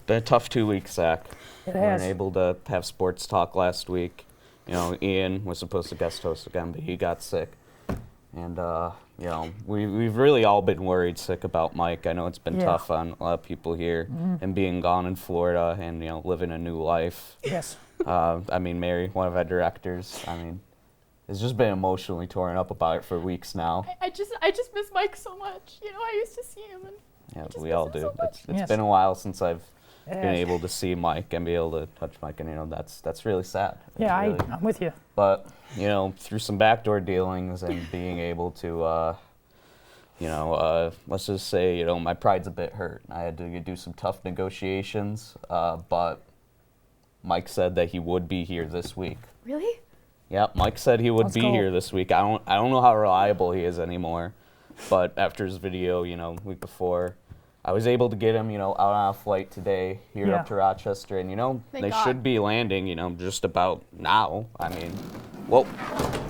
been a tough 2 weeks, Zach. It We has. weren't able to have sports talk last week. You know, Ian was supposed to guest host again, but he got sick. And, you know, we've really all been worried sick about Mike. I know it's been tough on a lot of people here, and being gone in Florida and, you know, living a new life. Yes. I mean, Mary, one of our directors, I mean, has just been emotionally torn up about it for weeks now. I just miss Mike so much. You know, I used to see him, and Yeah, I just we miss all him do. so much. It's been a while since I've It been has. able to see Mike and be able to touch Mike, and, you know, that's really sad. It's Yeah, really, I'm with you. But, you know, through some backdoor dealings and being able to, you know, let's just say, you know, my pride's a bit hurt. I had to do some tough negotiations, but Mike said that he would be here this week. Really? Yeah, Mike said he would Let's be go. here this week. I don't know how reliable he is anymore, but after his video, you know, week before, I was able to get him, you know, out on a flight today here Yeah. up to Rochester, and, you know, Thank they God. should be landing, you know, just about now. I mean, whoa,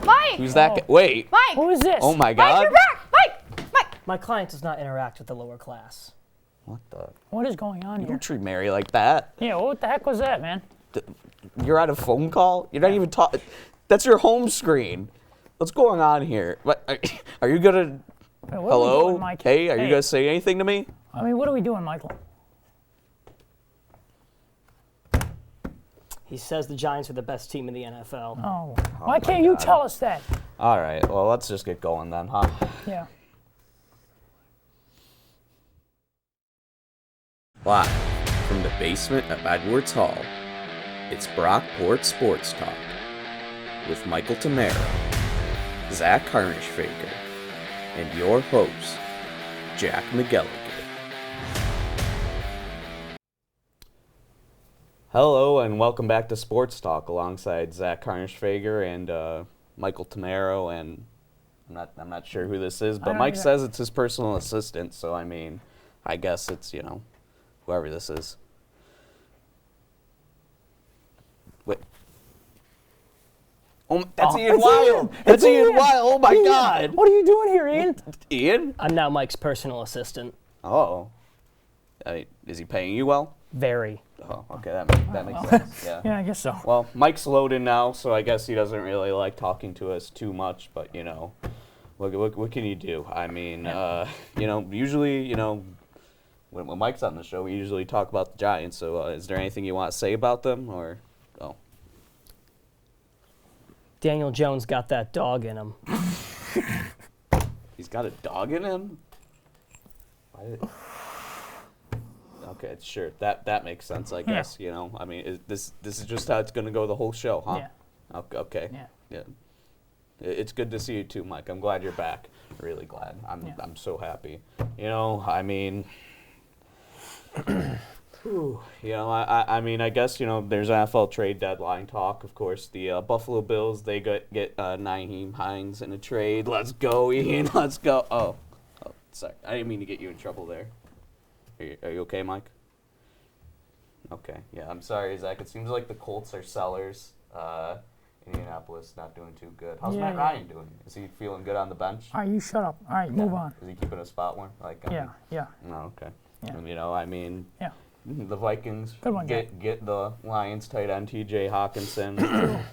Mike! who's that guy? Wait, Mike! Who is this? oh my Mike, God. you're back! Mike! My client does not interact with the lower class. What the? What is going on You here? don't treat Mary like that. Yeah, what the heck was that, man? You're on a phone call? You're not even talking. That's your home screen. What's going on here? What, are you gonna, Hey, what are we hello? doing, Mike? Hey, are you gonna say anything to me? I mean, what are we doing, Michael? He says the Giants are the best team in the NFL. Oh, why can't you tell us that? All right, well, let's just get going then, huh? Yeah. Live from the basement of Edwards Hall, it's Brockport Sports Talk with Michael Tamara, Zach Harnish-Faker, and your host, Jack McGilligan. Hello and welcome back to Sports Talk alongside Zach Harnish-Fager and Michael Tamaro, and I'm not sure who this is, I but don't Mike either. says it's his personal assistant, so I mean, I guess it's, you know, whoever this is. Wait. Oh, that's Oh, Ian it's Wild. Ian. That's It's Ian Ian. Wild. Oh my Ian, God. What are you doing here, Ian? Ian? I'm now Mike's personal assistant. Oh. Is he paying you well? Very. Oh, okay, that makes sense. Yeah. Yeah, I guess so. Well, Mike's loaded now, so I guess he doesn't really like talking to us too much. But you know, what can you do? I mean, you know, usually, you know, when Mike's on the show, we usually talk about the Giants. So, is there anything you want to say about them, or? Oh, Daniel Jones got that dog in him. he's got a dog in him. Okay, sure. That makes sense, I guess. You know, I mean, this is just how it's gonna go the whole show, huh? Yeah. Okay. Yeah. It's good to see you too, Mike. I'm glad you're back. Really glad. I'm so happy. You know, I mean, you know, I mean, I guess, you know, there's NFL trade deadline talk. Of course, the Buffalo Bills, they get Nyheim Hines in a trade. Let's go, Ian. Let's go. Oh, sorry. I didn't mean to get you in trouble there. Are you okay, Mike? Okay. Yeah, I'm sorry, Zach. It seems like the Colts are sellers. Indianapolis not doing too good. How's Matt Ryan doing? Is he feeling good on the bench? All right, you shut up. All right, move on. Is he keeping a spot warm? Like, I mean, Yeah. no, okay. Yeah. You know, I mean, Yeah. the Vikings Good one, get the Lions tight end T.J. Hawkinson.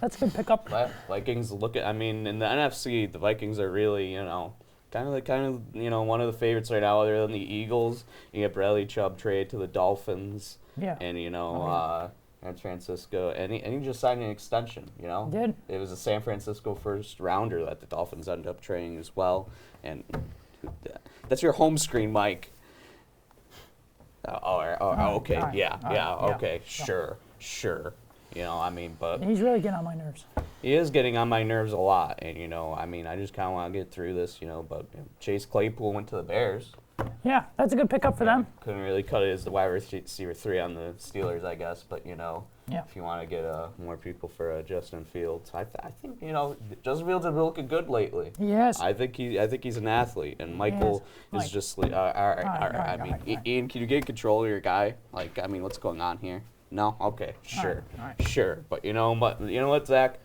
That's a good pickup. Vikings look at. I mean, in the NFC, the Vikings are really, you know, kind of you know, one of the favorites right now, other than the Eagles. You get Bradley Chubb trade to the Dolphins. Yeah. And you know, San Francisco, and he just signed an extension. You know, Did. It was a San Francisco first rounder that the Dolphins ended up trading as well. And that's your home screen, Mike. Okay. all right, Yeah. all right, Okay. yeah. Sure. You know, I mean, but He's really getting on my nerves. he is getting on my nerves a lot. And, you know, I mean, I just kind of want to get through this, you know. But you know, Chase Claypool went to the Bears. Yeah, that's a good pickup for them. Couldn't really cut it as the wide receiver 3 on the Steelers, I guess. But, you know, Yeah. if you want to get more people for Justin Fields, I think, you know, Justin Fields has been looking good lately. Yes. I think he's an athlete, and Michael Mike. is just all right. I mean, all right. Ian, can you get control of your guy? Like, I mean, what's going on here? No, okay, sure, all right. sure. But you know what, Zach?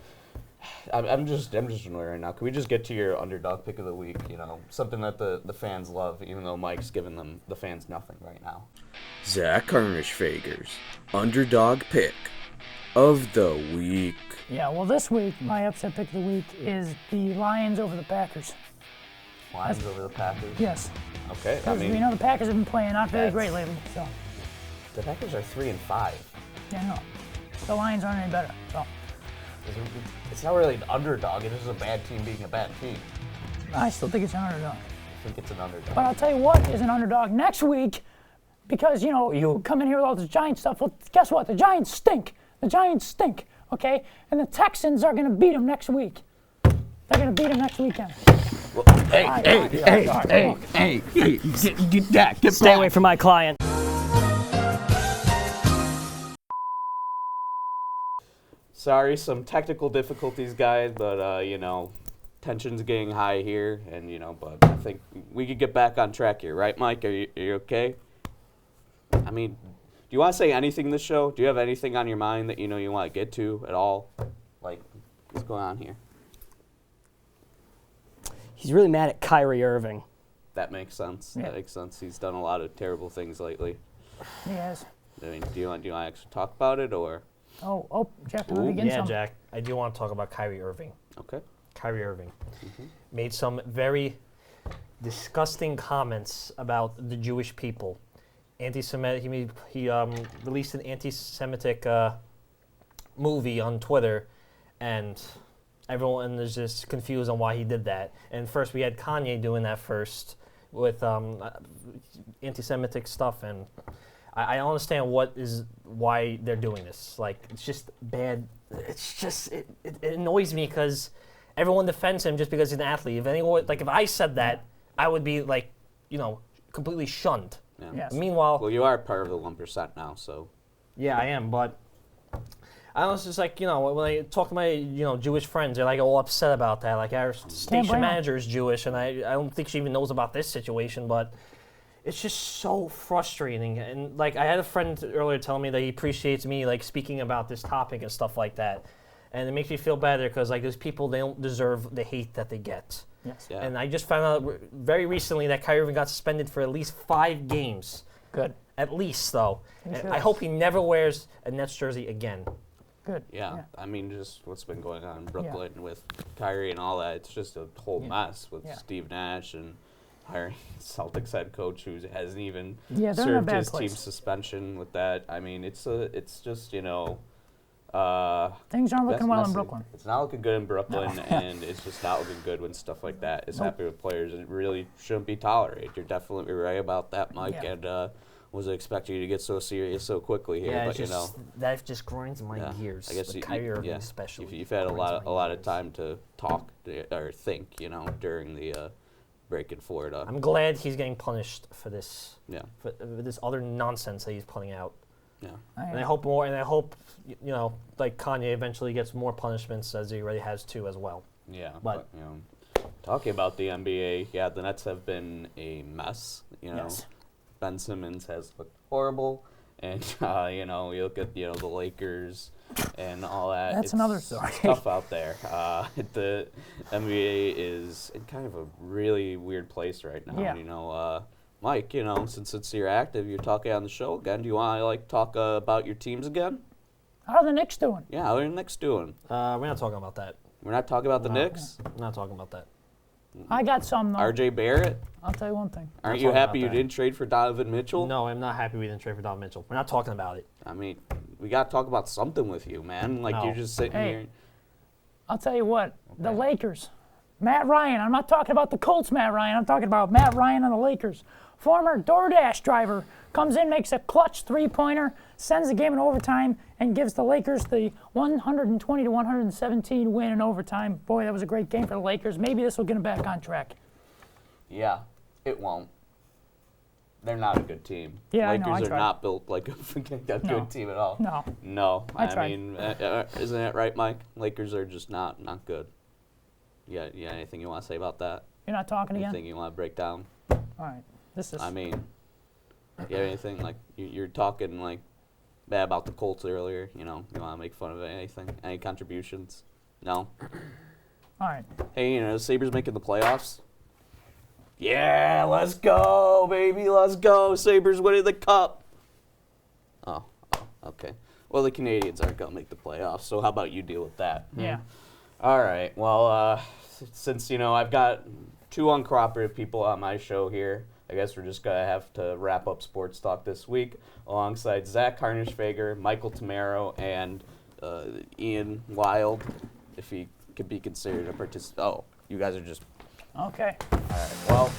I'm just annoyed right now. Can we just get to your underdog pick of the week? You know, something that the fans love, even though Mike's giving the fans nothing right now. Zach Harnischfager's underdog pick of the week. Yeah, well, this week, my upset pick of the week is the Lions over the Packers. Lions over the Packers? Yes. Okay, I Because mean, we know the Packers have been playing not very great lately, so. the Packers are 3-5. Yeah, no. The Lions aren't any better, so. It's not really an underdog. It is a bad team being a bad team. I still think it's an underdog. I think it's an underdog. But I'll tell you what is an underdog next week, because, you know, you come in here with all this Giants stuff. Well, guess what? The Giants stink. The Giants stink, okay? And the Texans are going to beat them next week. They're going to beat them next weekend. Well, hey, get back. Stay away from my client. Sorry, some technical difficulties, guys, but, you know, tension's getting high here, and, you know, but I think we could get back on track here, right, Mike? Are you okay? I mean, do you want to say anything this show? Do you have anything on your mind that, you know, you want to get to at all? Like, what's going on here? He's really mad at Kyrie Irving. That makes sense. Yeah. That makes sense. He's done a lot of terrible things lately. Yes. I mean, do you want to actually talk about it, or? Oh, Jeff, you want to begin Yeah, some? Jack, I do want to talk about Kyrie Irving. Okay. Kyrie Irving made some very disgusting comments about the Jewish people. Anti-Semitic. He released an anti-Semitic movie on Twitter, and everyone is just confused on why he did that. And first, we had Kanye doing that first with anti-Semitic stuff, and I don't understand why they're doing this. Like, it's just bad. It's just it annoys me because everyone defends him just because he's an athlete. If anyone, like, if I said that, I would be, like, you know, completely shunned. Yeah. Yes. Meanwhile, Well, you are part of the 1% now, so. yeah, I am, but I don't know, it's just like, you know, when I talk to my, you know, Jewish friends, they're like all upset about that. Like, our station blame 'em. manager is Jewish, and I don't think she even knows about this situation, but it's just so frustrating. And, like, I had a friend earlier tell me that he appreciates me, like, speaking about this topic and stuff like that. And it makes me feel better because, like, those people, they don't deserve the hate that they get. Yes. Yeah. And I just found out very recently that Kyrie Irving got suspended for at least 5 games. Good. At least, though. He And should. I hope he never wears a Nets jersey again. Good. Yeah, I mean, just what's been going on in Brooklyn with Kyrie and all that. It's just a whole mess with Yeah. Steve Nash and hiring Celtics head coach who hasn't even Yeah, they're in a served bad his place. team suspension with that. I mean, it's just, you know, Things aren't looking well in messy. Brooklyn. It's not looking good in Brooklyn, and it's just not looking good when stuff like that is happening with players. It really shouldn't be tolerated. You're definitely right about that, Mike, Yeah. and wasn't expecting you to get so serious so quickly here, Yeah, but, it's you know. just, that just grinds my Yeah, gears. I guess with you, Kyrie Irving yeah, especially. You've had a grinds my lot of gears. time to talk or think, you know, during the break in Florida. I'm glad he's getting punished for this, Yeah, for this other nonsense that he's putting out. yeah. And I hope more. And I hope, you know, like Kanye eventually gets more punishments as he already has too as well. Yeah, But- you know, talking about the NBA, yeah, the Nets have been a mess. You know, Yes. Ben Simmons has looked horrible, and you know, you look at the Lakers and all that. That's it's another story. Tough out there. The NBA is in kind of a really weird place right now. Yeah. You know, Mike, you know, since you're active, you're talking on the show again. Do you want to talk about your teams again? How are the Knicks doing? Yeah, how are the Knicks doing? We're not talking about that. We're not talking about the No. Knicks. We're not talking about that. I got some, though. RJ Barrett. I'll tell you one thing. Aren't Not you talking happy you about that. didn't trade for Donovan Mitchell? No, I'm not happy we didn't trade for Don Mitchell. We're not talking about it. I mean, we got to talk about something with you, man. Like, No. you're just sitting Hey. here. I'll tell you what. The Lakers. Matt Ryan. I'm not talking about the Colts, Matt Ryan. I'm talking about Matt Ryan and the Lakers. Former DoorDash driver comes in, makes a clutch three-pointer, sends the game in overtime, and gives the Lakers the 120-117 win in overtime. Boy, that was a great game for the Lakers. Maybe this will get them back on track. Yeah, it won't. They're not a good team. Yeah, I know, I Lakers are tried. not built like a No. good team at all. No. No, I I tried. mean, isn't that right, Mike? Lakers are just not good. Yeah, anything you want to say about that? You're not talking again? Anything you want to break down? All right. This is. I mean, you have anything, like, you're talking, like, bad about the Colts earlier, you know, you want to make fun of anything? Any contributions? No? All right. Hey, you know, the Sabres making the playoffs? Yeah, let's go, baby, let's go. Sabres winning the cup. Okay. Well, the Canadians aren't going to make the playoffs, so how about you deal with that? Yeah. All right. Well, since, I've got two uncooperative people on my show here, I guess we're just going to have to wrap up sports talk this week alongside Zach Harnischfager, Michael Tamaro, and Ian Wild, if he could be considered a participant. Oh, you guys are just... Okay. All right. Well,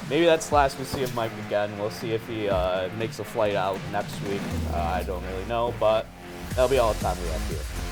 maybe that's the last we see of Mike again. We'll see if he makes a flight out next week. I don't really know, but that'll be all the time we have here.